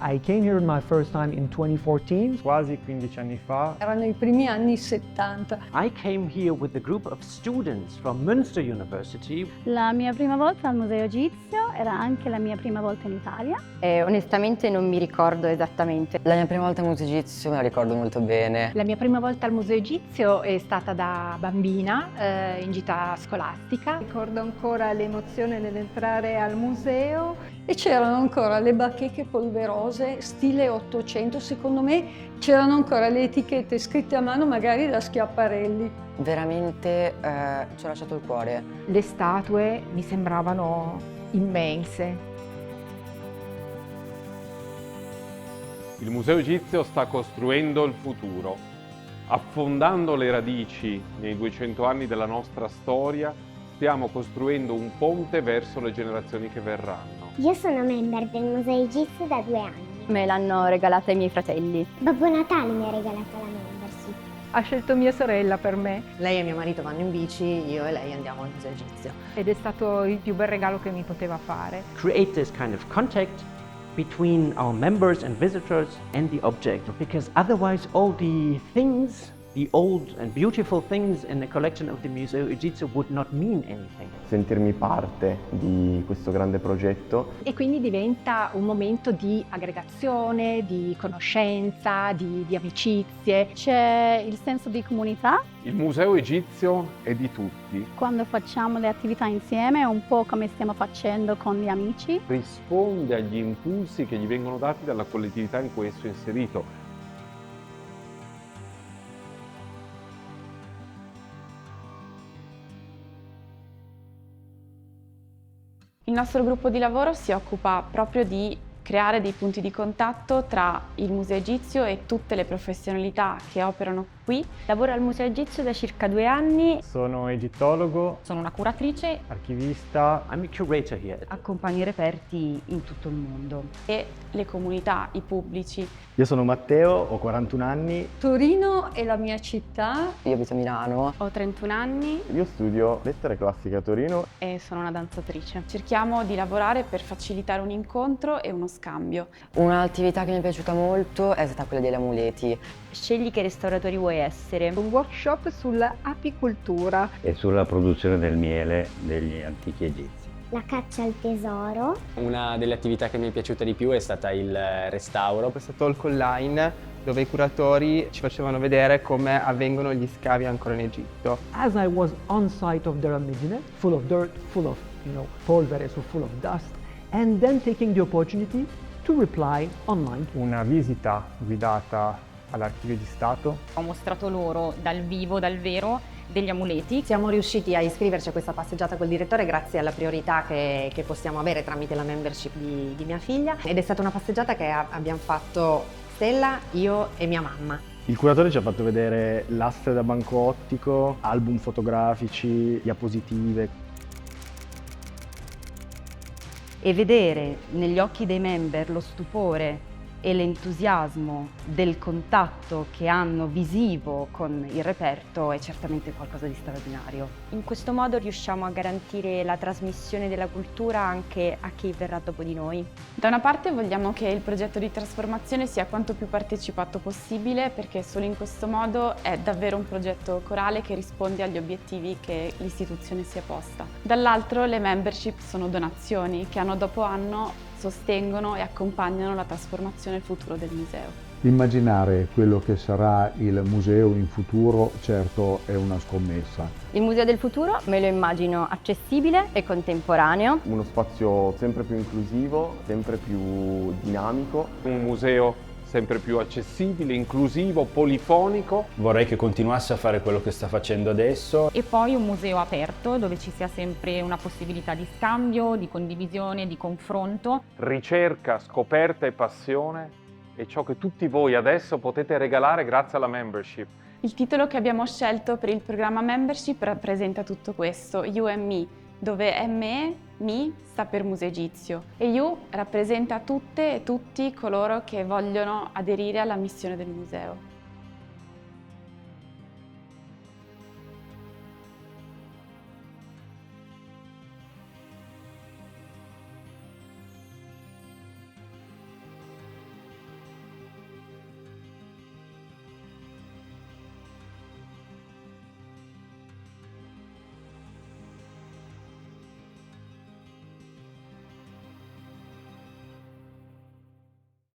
I came here my first time in 2014. Quasi 15 anni fa. Erano i primi anni 70. I came here with a group of students from Münster University. La mia prima volta al Museo Egizio era anche la mia prima volta in Italia. Onestamente non mi ricordo esattamente. La mia prima volta al Museo Egizio me la ricordo molto bene. La mia prima volta al Museo Egizio è stata da bambina, in gita scolastica. Ricordo ancora l'emozione nell'entrare al museo e c'erano ancora le bacheche polverose, stile 800, secondo me c'erano ancora le etichette scritte a mano, magari da Schiaparelli. Veramente ci ha lasciato il cuore. Le statue mi sembravano immense. Il Museo Egizio sta costruendo il futuro, affondando le radici nei 200 anni della nostra storia. Stiamo costruendo un ponte verso le generazioni che verranno. Io sono member del Museo Egizio da 2 anni. Me l'hanno regalata i miei fratelli. Babbo Natale mi ha regalato la membership. Ha scelto mia sorella per me. Lei e mio marito vanno in bici, io e lei andiamo al Museo Egizio. Ed è stato il più bel regalo che mi poteva fare. Create this kind of contact between our members and visitors and the object, because otherwise all the things, the old and beautiful things in the collection of the Museo Egizio would not mean anything. Sentirmi parte di questo grande progetto. E quindi diventa un momento di aggregazione, di conoscenza, di amicizie. C'è il senso di comunità. Il Museo Egizio è di tutti. Quando facciamo le attività insieme è un po' come stiamo facendo con gli amici. Risponde agli impulsi che gli vengono dati dalla collettività in cui esso è inserito. Il nostro gruppo di lavoro si occupa proprio di creare dei punti di contatto tra il Museo Egizio e tutte le professionalità che operano qui. Lavoro al Museo Egizio da circa 2 anni. Sono egittologo, Sono una curatrice archivista. I'm a curator here. Accompagno i reperti in tutto il mondo. e le comunità, i pubblici. Io sono Matteo, ho 41 anni. Torino è la mia città. Io abito a Milano. Ho 31 anni Io studio lettere classiche a Torino. e sono una danzatrice. Cerchiamo di lavorare per facilitare un incontro e uno scambio. Un'attività che mi è piaciuta molto è stata quella degli amuleti. Scegli che restauratori vuoi essere. Un workshop sulla apicoltura. E sulla produzione del miele degli antichi egizi. La caccia al tesoro. Una delle attività che mi è piaciuta di più è stata il restauro. Questo talk online dove i curatori ci facevano vedere come avvengono gli scavi ancora in Egitto. As I was on site of Deir Medina, full of dirt, full of, polvere, so full of dust, and then taking the opportunity to reply online. Una visita guidata all'Archivio di Stato. Ho mostrato loro dal vivo, dal vero, degli amuleti. Siamo riusciti a iscriverci a questa passeggiata col direttore grazie alla priorità che possiamo avere tramite la membership di mia figlia, ed è stata una passeggiata che abbiamo fatto Stella, io e mia mamma. Il curatore ci ha fatto vedere lastre da banco ottico, album fotografici, diapositive. E vedere negli occhi dei member lo stupore e l'entusiasmo del contatto che hanno visivo con il reperto è certamente qualcosa di straordinario. In questo modo riusciamo a garantire la trasmissione della cultura anche a chi verrà dopo di noi. Da una parte vogliamo che il progetto di trasformazione sia quanto più partecipato possibile, perché solo in questo modo è davvero un progetto corale che risponde agli obiettivi che l'istituzione si è posta. Dall'altro le membership sono donazioni che anno dopo anno sostengono e accompagnano la trasformazione e il futuro del museo. Immaginare quello che sarà il museo in futuro, certo, è una scommessa. Il Museo del Futuro me lo immagino accessibile e contemporaneo. Uno spazio sempre più inclusivo, sempre più dinamico. Un museo sempre più accessibile, inclusivo, polifonico. Vorrei che continuasse a fare quello che sta facendo adesso. E poi un museo aperto dove ci sia sempre una possibilità di scambio, di condivisione, di confronto. Ricerca, scoperta e passione è ciò che tutti voi adesso potete regalare grazie alla membership. Il titolo che abbiamo scelto per il programma membership rappresenta tutto questo, You and Me, dove me sta per Museo Egizio e You rappresenta tutte e tutti coloro che vogliono aderire alla missione del museo.